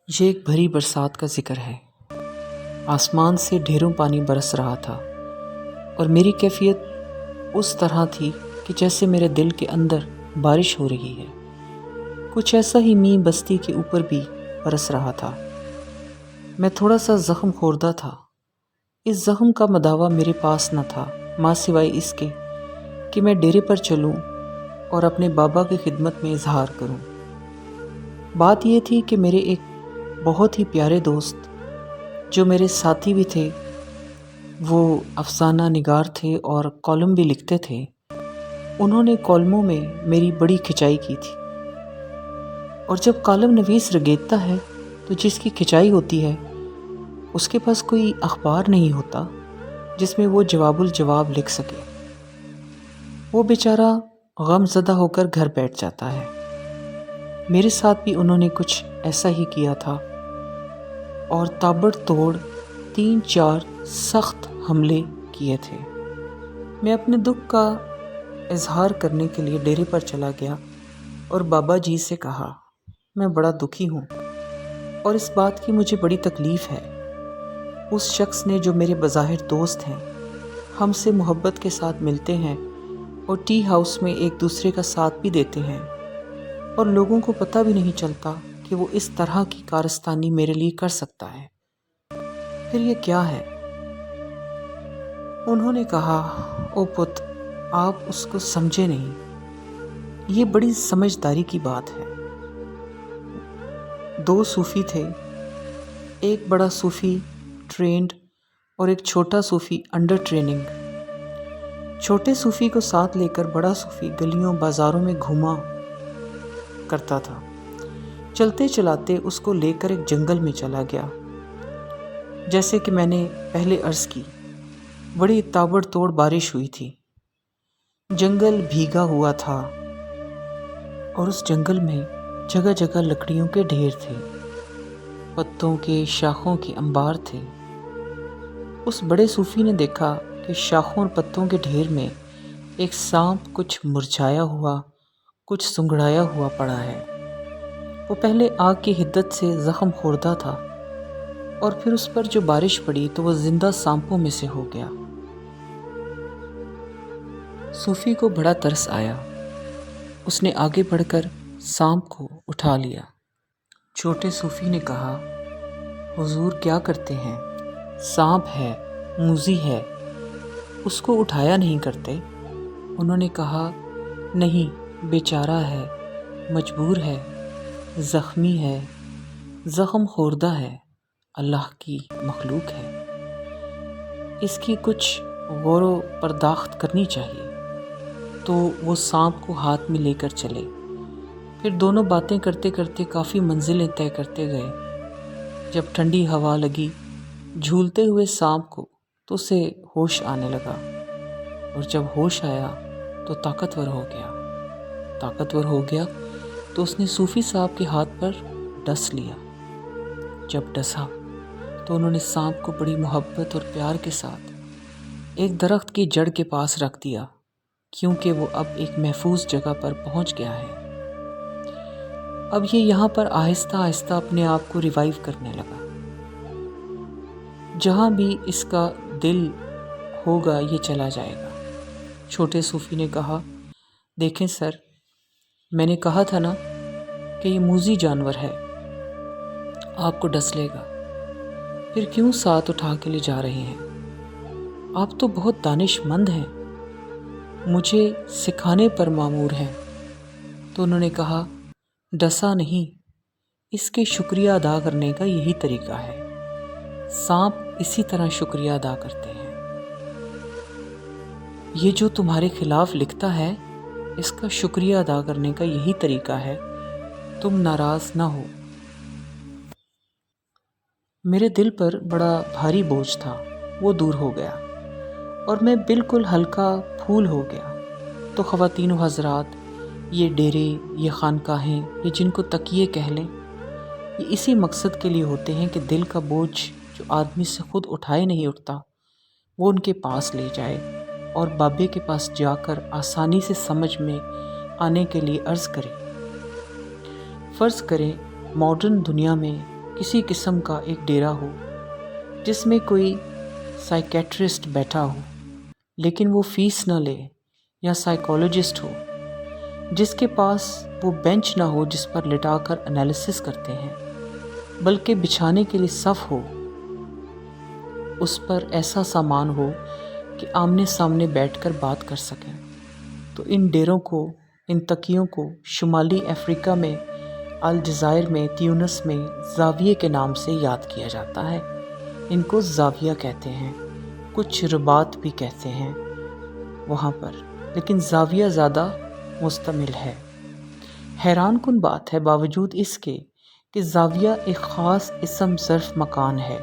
یہ ایک بھری برسات کا ذکر ہے۔ آسمان سے ڈھیروں پانی برس رہا تھا اور میری کیفیت اس طرح تھی کہ جیسے میرے دل کے اندر بارش ہو رہی ہے۔ کچھ ایسا ہی می بستی کے اوپر بھی برس رہا تھا۔ میں تھوڑا سا زخم خوردہ تھا۔ اس زخم کا مداوا میرے پاس نہ تھا ماں سوائے اس کے کہ میں ڈیرے پر چلوں اور اپنے بابا کی خدمت میں اظہار کروں۔ بات یہ تھی کہ میرے ایک بہت ہی پیارے دوست جو میرے ساتھی بھی تھے، وہ افسانہ نگار تھے اور کالم بھی لکھتے تھے، انہوں نے کالموں میں میری بڑی کھچائی کی تھی۔ اور جب کالم نویس رگیدتا ہے تو جس کی کھچائی ہوتی ہے اس کے پاس کوئی اخبار نہیں ہوتا جس میں وہ جواب الجواب لکھ سکے۔ وہ بیچارہ غم زدہ ہو کر گھر بیٹھ جاتا ہے۔ میرے ساتھ بھی انہوں نے کچھ ایسا ہی کیا تھا اور تابڑ توڑ 3-4 سخت حملے کیے تھے۔ میں اپنے دکھ کا اظہار کرنے کے لیے ڈیرے پر چلا گیا اور بابا جی سے کہا، میں بڑا دکھی ہوں اور اس بات کی مجھے بڑی تکلیف ہے۔ اس شخص نے جو میرے بظاہر دوست ہیں، ہم سے محبت کے ساتھ ملتے ہیں اور ٹی ہاؤس میں ایک دوسرے کا ساتھ بھی دیتے ہیں، اور لوگوں کو پتہ بھی نہیں چلتا کہ وہ اس طرح کی کارستانی میرے لیے کر سکتا ہے، پھر یہ کیا ہے؟ انہوں نے کہا، او پت، آپ اس کو سمجھے نہیں، یہ بڑی سمجھداری کی بات ہے۔ 2 صوفی تھے، ایک بڑا صوفی ٹرینڈ اور ایک چھوٹا صوفی انڈر ٹریننگ۔ چھوٹے صوفی کو ساتھ لے کر بڑا صوفی گلیوں بازاروں میں گھوما کرتا تھا۔ چلتے چلاتے اس کو لے کر ایک جنگل میں چلا گیا۔ جیسے کہ میں نے پہلے عرض کی، بڑی تابڑ توڑ بارش ہوئی تھی، جنگل بھیگا ہوا تھا اور اس جنگل میں جگہ جگہ لکڑیوں کے ڈھیر تھے، پتوں کے، شاخوں کے انبار تھے۔ اس بڑے صوفی نے دیکھا کہ شاخوں اور پتوں کے ڈھیر میں ایک سانپ کچھ مرجھایا ہوا، کچھ سنگڑایا ہوا پڑا ہے۔ وہ پہلے آگ کی حدت سے زخم خوردہ تھا اور پھر اس پر جو بارش پڑی تو وہ زندہ سانپوں میں سے ہو گیا۔ صوفی کو بڑا ترس آیا، اس نے آگے بڑھ کر سانپ کو اٹھا لیا۔ چھوٹے صوفی نے کہا، حضور کیا کرتے ہیں؟ سانپ ہے، موذی ہے، اس کو اٹھایا نہیں کرتے؟ انہوں نے کہا، نہیں، بیچارہ ہے، مجبور ہے، زخمی ہے، زخم خوردہ ہے، اللہ کی مخلوق ہے، اس کی کچھ غور و پرداخت کرنی چاہیے۔ تو وہ سانپ کو ہاتھ میں لے کر چلے۔ پھر دونوں باتیں کرتے کرتے کافی منزلیں طے کرتے گئے۔ جب ٹھنڈی ہوا لگی جھولتے ہوئے سانپ کو تو اسے ہوش آنے لگا، اور جب ہوش آیا تو طاقتور ہو گیا تو اس نے صوفی صاحب کے ہاتھ پر ڈس لیا۔ جب ڈسا تو انہوں نے سانپ کو بڑی محبت اور پیار کے ساتھ ایک درخت کی جڑ کے پاس رکھ دیا، کیونکہ وہ اب ایک محفوظ جگہ پر پہنچ گیا ہے۔ اب یہ یہاں پر آہستہ آہستہ اپنے آپ کو ریوائیو کرنے لگا۔ جہاں بھی اس کا دل ہوگا یہ چلا جائے گا۔ چھوٹے صوفی نے کہا، دیکھیں سر، میں نے کہا تھا نا کہ یہ موذی جانور ہے، آپ کو ڈس لے گا، پھر کیوں ساتھ اٹھا کے لے جا رہے ہیں؟ آپ تو بہت دانش مند ہیں، مجھے سکھانے پر مامور ہیں۔ تو انہوں نے کہا، ڈسا نہیں، اس کے شکریہ ادا کرنے کا یہی طریقہ ہے، سانپ اسی طرح شکریہ ادا کرتے ہیں۔ یہ جو تمہارے خلاف لکھتا ہے، اس کا شکریہ ادا کرنے کا یہی طریقہ ہے، تم ناراض نہ ہو۔ میرے دل پر بڑا بھاری بوجھ تھا، وہ دور ہو گیا اور میں بالکل ہلکا پھول ہو گیا۔ تو خواتین و حضرات، یہ ڈیرے، یہ خانقاہیں، یہ جن کو تکیے کہہ لیں، یہ اسی مقصد کے لیے ہوتے ہیں کہ دل کا بوجھ جو آدمی سے خود اٹھائے نہیں اٹھتا، وہ ان کے پاس لے جائے اور بابے کے پاس جا کر آسانی سے سمجھ میں آنے کے لیے عرض کرے۔ فرض کریں ماڈرن دنیا میں کسی قسم کا ایک ڈیرا ہو جس میں کوئی سائیکیٹرسٹ بیٹھا ہو لیکن وہ فیس نہ لے، یا سائیکالوجسٹ ہو جس کے پاس وہ بینچ نہ ہو جس پر لٹا کر انالیسس کرتے ہیں، بلکہ بچھانے کے لیے صف ہو، اس پر ایسا سامان ہو کہ آمنے سامنے بیٹھ کر بات کر سکیں، تو ان ڈیروں کو، ان تکیوں کو شمالی افریقہ میں الجزائر میں، تیونس میں زاویے کے نام سے یاد کیا جاتا ہے۔ ان کو زاویہ کہتے ہیں، کچھ رباط بھی کہتے ہیں وہاں پر، لیکن زاویہ زیادہ مستمل ہے۔ حیران کن بات ہے، باوجود اس کے کہ زاویہ ایک خاص اسم ظرف مکان ہے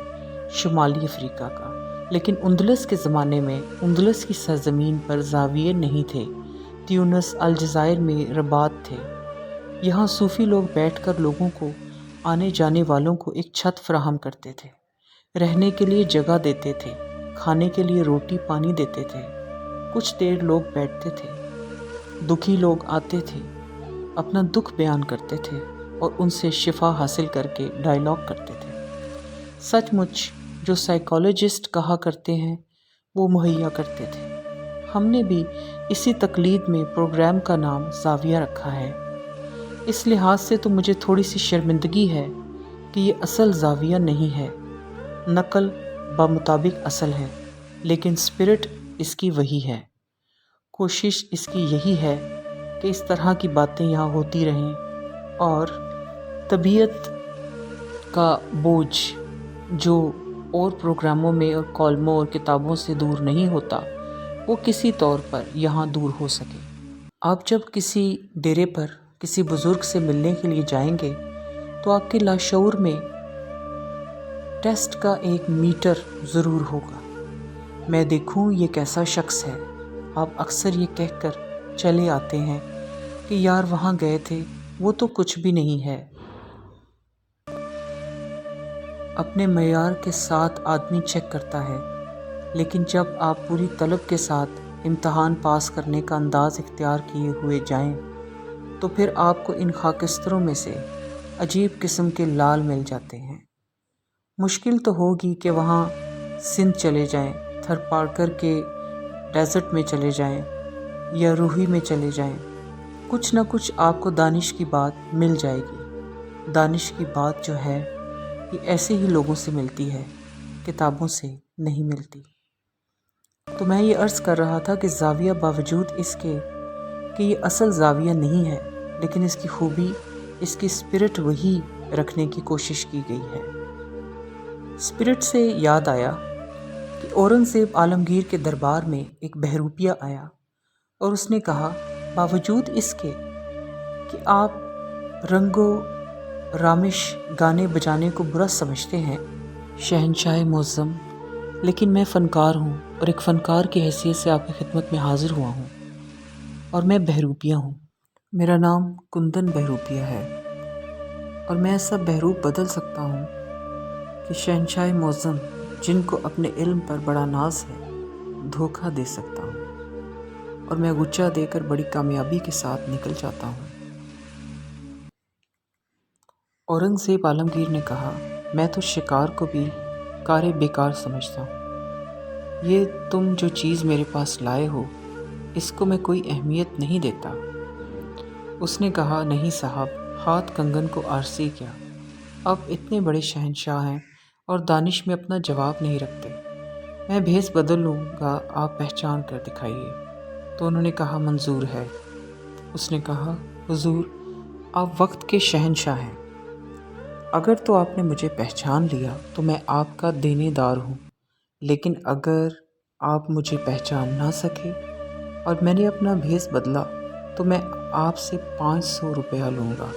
شمالی افریقہ کا، لیکن اندلس کے زمانے میں اندلس کی سرزمین پر زاویے نہیں تھے۔ تیونس، الجزائر میں رباط تھے۔ یہاں صوفی لوگ بیٹھ کر لوگوں کو، آنے جانے والوں کو ایک چھت فراہم کرتے تھے، رہنے کے لیے جگہ دیتے تھے، کھانے کے لیے روٹی پانی دیتے تھے۔ کچھ دیر لوگ بیٹھتے تھے، دکھی لوگ آتے تھے، اپنا دکھ بیان کرتے تھے اور ان سے شفا حاصل کر کے ڈائیلاگ کرتے تھے۔ سچ مچ جو سائیکالوجسٹ کہا کرتے ہیں وہ مہیا کرتے تھے۔ ہم نے بھی اسی تقلید میں پروگرام کا نام زاویہ رکھا ہے۔ اس لحاظ سے تو مجھے تھوڑی سی شرمندگی ہے کہ یہ اصل زاویہ نہیں ہے، نقل بمطابق اصل ہے، لیکن اسپرٹ اس کی وہی ہے۔ کوشش اس کی یہی ہے کہ اس طرح کی باتیں یہاں ہوتی رہیں اور طبیعت کا بوجھ جو اور پروگراموں میں اور کالموں اور کتابوں سے دور نہیں ہوتا، وہ کسی طور پر یہاں دور ہو سکے۔ آپ جب کسی ڈیرے پر کسی بزرگ سے ملنے کے لیے جائیں گے تو آپ کے لاشعور میں ٹیسٹ کا ایک میٹر ضرور ہوگا۔ میں دیکھوں یہ کیسا شخص ہے۔ آپ اکثر یہ کہہ کر چلے آتے ہیں کہ یار وہاں گئے تھے، وہ تو کچھ بھی نہیں ہے۔ اپنے معیار کے ساتھ آدمی چیک کرتا ہے، لیکن جب آپ پوری طلب کے ساتھ امتحان پاس کرنے کا انداز اختیار کیے ہوئے جائیں تو پھر آپ کو ان خاکستروں میں سے عجیب قسم کے لال مل جاتے ہیں۔ مشکل تو ہوگی کہ وہاں سندھ چلے جائیں، تھرپارکر کے ڈیزرٹ میں چلے جائیں یا روہی میں چلے جائیں، کچھ نہ کچھ آپ کو دانش کی بات مل جائے گی۔ دانش کی بات جو ہے یہ ایسے ہی لوگوں سے ملتی ہے، کتابوں سے نہیں ملتی۔ تو میں یہ عرض کر رہا تھا کہ زاویہ باوجود اس کے کہ یہ اصل زاویہ نہیں ہے، لیکن اس کی خوبی، اس کی اسپرٹ وہی رکھنے کی کوشش کی گئی ہے۔ اسپرٹ سے یاد آیا کہ اورنگزیب عالمگیر کے دربار میں ایک بہروپیہ آیا اور اس نے کہا، باوجود اس کے کہ آپ رنگ و رامش گانے بجانے کو برا سمجھتے ہیں شہنشاہ معظم، لیکن میں فنکار ہوں اور ایک فنکار کی حیثیت سے آپ کی خدمت میں حاضر ہوا ہوں، اور میں بہروپیہ ہوں۔ میرا نام کندن بہروپیہ ہے اور میں ایسا بہروپ بدل سکتا ہوں کہ شہنشاہ معظم، جن کو اپنے علم پر بڑا ناز ہے، دھوکہ دے سکتا ہوں، اور میں غچہ دے کر بڑی کامیابی کے ساتھ نکل جاتا ہوں۔ اورنگزیب عالمگیر نے کہا، میں تو شکار کو بھی کار بیکار سمجھتا ہوں۔ یہ تم جو چیز میرے پاس لائے ہو، اس کو میں کوئی اہمیت نہیں دیتا۔ اس نے کہا، نہیں صاحب، ہاتھ کنگن کو آرسی کیا، آپ اتنے بڑے شہنشاہ ہیں اور دانش میں اپنا جواب نہیں رکھتے۔ میں بھیس بدل لوں گا، آپ پہچان کر دکھائیے۔ تو انہوں نے کہا، منظور ہے۔ اس نے کہا، حضور، آپ وقت کے شہنشاہ ہیں، اگر تو آپ نے مجھے پہچان لیا تو میں آپ کا دینے دار ہوں، لیکن اگر آپ مجھے پہچان نہ سکے اور میں نے اپنا بھیس بدلا تو میں آپ سے 500 روپیہ لوں گا۔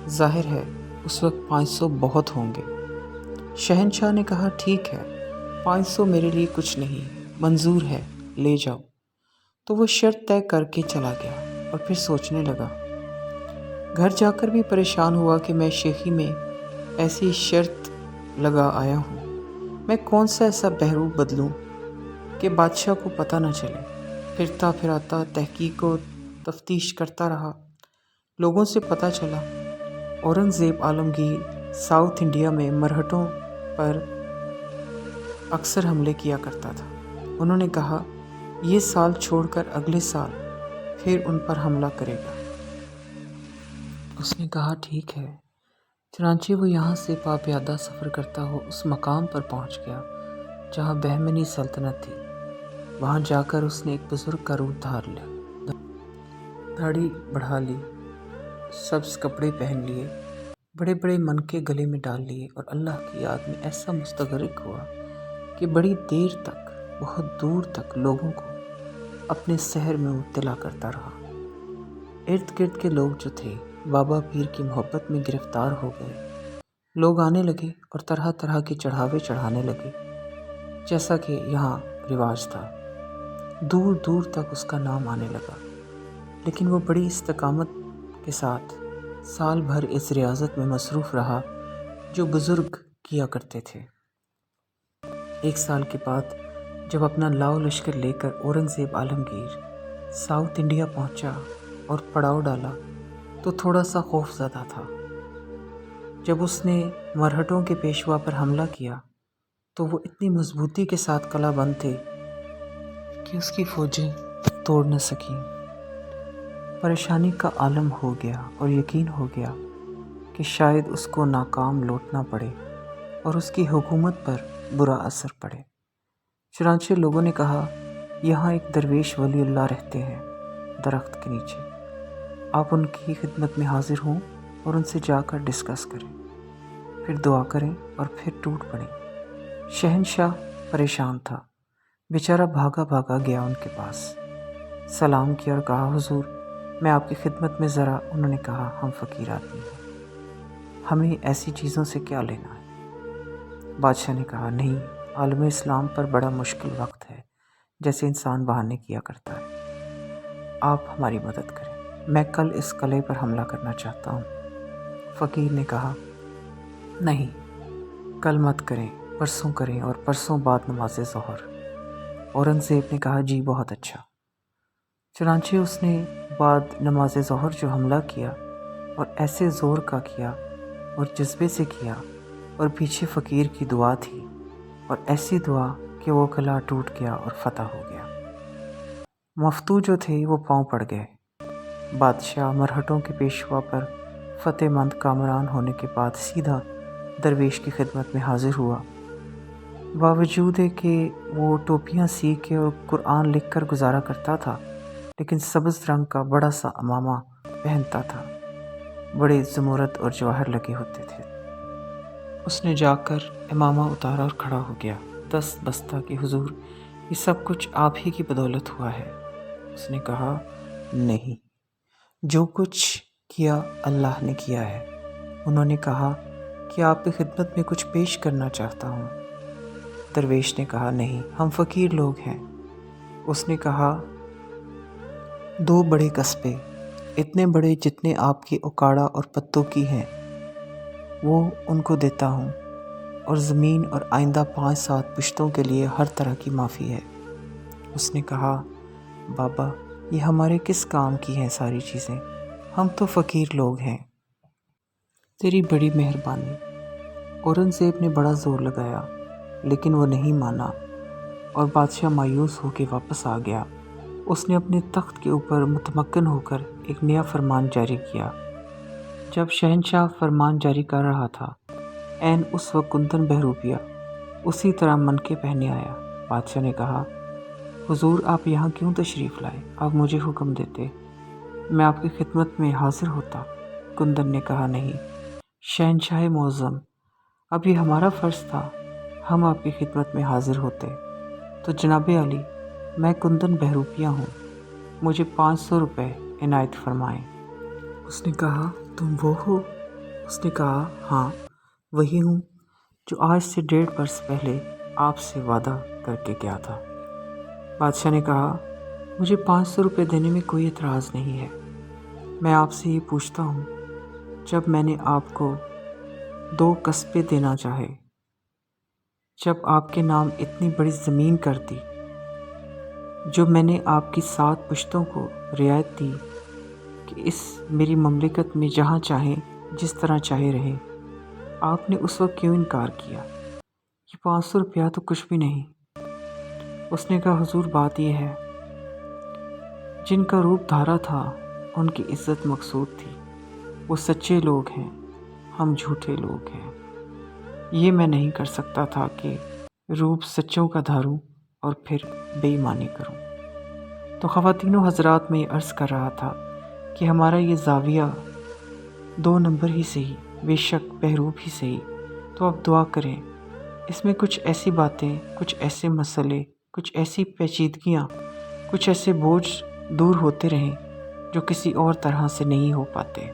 ظاہر ہے اس وقت 500 بہت ہوں گے۔ شہنشاہ نے کہا، ٹھیک ہے، 500 میرے لیے کچھ نہیں، منظور ہے، لے جاؤ۔ تو وہ شرط طے کر کے چلا گیا اور پھر سوچنے لگا۔ گھر جا کر بھی پریشان ہوا کہ میں شیخی میں ایسی شرط لگا آیا ہوں، میں کون سا ایسا بہروپ بدلوں کہ بادشاہ کو پتہ نہ چلے۔ پھرتا پھراتا تحقیق و تفتیش کرتا رہا، لوگوں سے پتہ چلا اورنگزیب عالمگیر ساؤتھ انڈیا میں مرہٹوں پر اکثر حملے کیا کرتا تھا۔ انہوں نے کہا یہ سال چھوڑ کر اگلے سال پھر ان پر حملہ کرے گا۔ اس نے کہا ٹھیک ہے۔ چنانچہ وہ یہاں سے پاپیادہ سفر کرتا ہوا اس مقام پر پہنچ گیا جہاں بہمنی سلطنت تھی۔ وہاں جا کر اس نے ایک بزرگ کا روپ دھار لیا، داڑھی بڑھا لی، سبز کپڑے پہن لیے، بڑے بڑے منکے گلے میں ڈال لیے اور اللہ کی یاد میں ایسا مستغرق ہوا کہ بڑی دیر تک، بہت دور تک لوگوں کو اپنے سحر میں مبتلا کرتا رہا۔ ارد گرد کے لوگ جو تھے بابا پیر کی محبت میں گرفتار ہو گئے۔ لوگ آنے لگے اور طرح طرح کے چڑھاوے چڑھانے لگے، جیسا کہ یہاں رواج تھا۔ دور دور تک اس کا نام آنے لگا، لیکن وہ بڑی استقامت کے ساتھ سال بھر اس ریاضت میں مصروف رہا جو بزرگ کیا کرتے تھے۔ ایک سال کے بعد جب اپنا لاؤ لشکر لے کر اورنگزیب عالمگیر ساؤتھ انڈیا پہنچا اور پڑاؤ ڈالا تو تھوڑا سا خوف زدہ تھا۔ جب اس نے مرہٹوں کے پیشوا پر حملہ کیا تو وہ اتنی مضبوطی کے ساتھ قلعہ بند تھے کہ اس کی فوجیں توڑ نہ سکیں۔ پریشانی کا عالم ہو گیا اور یقین ہو گیا کہ شاید اس کو ناکام لوٹنا پڑے اور اس کی حکومت پر برا اثر پڑے۔ چنانچہ لوگوں نے کہا یہاں ایک درویش ولی اللہ رہتے ہیں درخت کے نیچے، آپ ان کی خدمت میں حاضر ہوں اور ان سے جا کر ڈسکس کریں، پھر دعا کریں اور پھر ٹوٹ پڑیں۔ شہنشاہ پریشان تھا، بیچارہ بھاگا بھاگا گیا ان کے پاس، سلام کیا اور کہا حضور میں آپ کی خدمت میں ذرا۔ انہوں نے کہا ہم فقیر آدمی ہیں، ہمیں ایسی چیزوں سے کیا لینا ہے؟ بادشاہ نے کہا نہیں، عالم اسلام پر بڑا مشکل وقت ہے، جیسے انسان بہانے کیا کرتا ہے، آپ ہماری مدد کریں، میں کل اس قلعے پر حملہ کرنا چاہتا ہوں۔ فقیر نے کہا نہیں، کل مت کریں، پرسوں کریں اور پرسوں بعد نماز ظہر۔ اورنگزیب نے کہا جی بہت اچھا۔ چنانچہ اس نے بعد نماز ظہر جو حملہ کیا اور ایسے زور کا کیا اور جذبے سے کیا، اور پیچھے فقیر کی دعا تھی اور ایسی دعا کہ وہ قلعہ ٹوٹ گیا اور فتح ہو گیا۔ مفتو جو تھے وہ پاؤں پڑ گئے۔ بادشاہ مرہٹوں کے پیشوا پر فتح مند کامران ہونے کے بعد سیدھا درویش کی خدمت میں حاضر ہوا۔ باوجود کہ وہ ٹوپیاں سی کے اور قرآن لکھ کر گزارا کرتا تھا، لیکن سبز رنگ کا بڑا سا عمامہ پہنتا تھا، بڑے زمرد اور جواہر لگے ہوتے تھے۔ اس نے جا کر عمامہ اتارا اور کھڑا ہو گیا، دست بستہ کہ حضور یہ سب کچھ آپ ہی کی بدولت ہوا ہے۔ اس نے کہا نہیں، جو کچھ کیا اللہ نے کیا ہے۔ انہوں نے کہا کہ آپ کی خدمت میں کچھ پیش کرنا چاہتا ہوں۔ درویش نے کہا نہیں، ہم فقیر لوگ ہیں۔ اس نے کہا 2 بڑے قصبے، اتنے بڑے جتنے آپ کی اکاڑا اور پتوں کی ہیں، وہ ان کو دیتا ہوں، اور زمین اور آئندہ 5-7 پشتوں کے لیے ہر طرح کی معافی ہے۔ اس نے کہا بابا یہ ہمارے کس کام کی ہیں ساری چیزیں، ہم تو فقیر لوگ ہیں، تیری بڑی مہربانی۔ اورنگزیب نے بڑا زور لگایا لیکن وہ نہیں مانا اور بادشاہ مایوس ہو کے واپس آ گیا۔ اس نے اپنے تخت کے اوپر متمکن ہو کر ایک نیا فرمان جاری کیا۔ جب شہنشاہ فرمان جاری کر رہا تھا، عین اس وقت کندن بہروپیہ اسی طرح منکے پہنے آیا۔ بادشاہ نے کہا حضور آپ یہاں کیوں تشریف لائے؟ آپ مجھے حکم دیتے، میں آپ کی خدمت میں حاضر ہوتا۔ کندن نے کہا نہیں شہنشاہ معظم، اب یہ ہمارا فرض تھا، ہم آپ کی خدمت میں حاضر ہوتے تو جناب علی میں کندن بہروپیہ ہوں، مجھے 500 روپے عنایت فرمائیں۔ اس نے کہا تم وہ ہو؟ اس نے کہا ہاں وہی ہوں جو آج سے 1.5 برس پہلے آپ سے وعدہ کر کے گیا تھا۔ بادشاہ نے کہا مجھے 500 روپے دینے میں کوئی اعتراض نہیں ہے، میں آپ سے یہ پوچھتا ہوں جب میں نے آپ کو 2 قصبے دینا چاہے، جب آپ کے نام اتنی بڑی زمین کر دی، جو میں نے آپ کی 7 پشتوں کو رعایت دی کہ اس میری مملکت میں جہاں چاہیں جس طرح چاہے رہیں، آپ نے اس وقت کیوں انکار کیا؟ یہ 500 روپیہ تو کچھ بھی نہیں۔ اس نے کہا حضور بات یہ ہے، جن کا روپ دھارا تھا ان کی عزت مقصود تھی، وہ سچے لوگ ہیں، ہم جھوٹے لوگ ہیں۔ یہ میں نہیں کر سکتا تھا کہ روپ سچوں کا دھاروں اور پھر بے ایمانی کروں۔ تو خواتین و حضرات میں یہ عرض کر رہا تھا کہ ہمارا یہ زاویہ 2 نمبر ہی صحیح، بے شک بہروپ ہی صحیح، تو آپ دعا کریں اس میں کچھ ایسی باتیں، کچھ ایسے مسئلے، کچھ ایسی پیچیدگیاں، کچھ ایسے بوجھ دور ہوتے رہیں جو کسی اور طرح سے نہیں ہو پاتے۔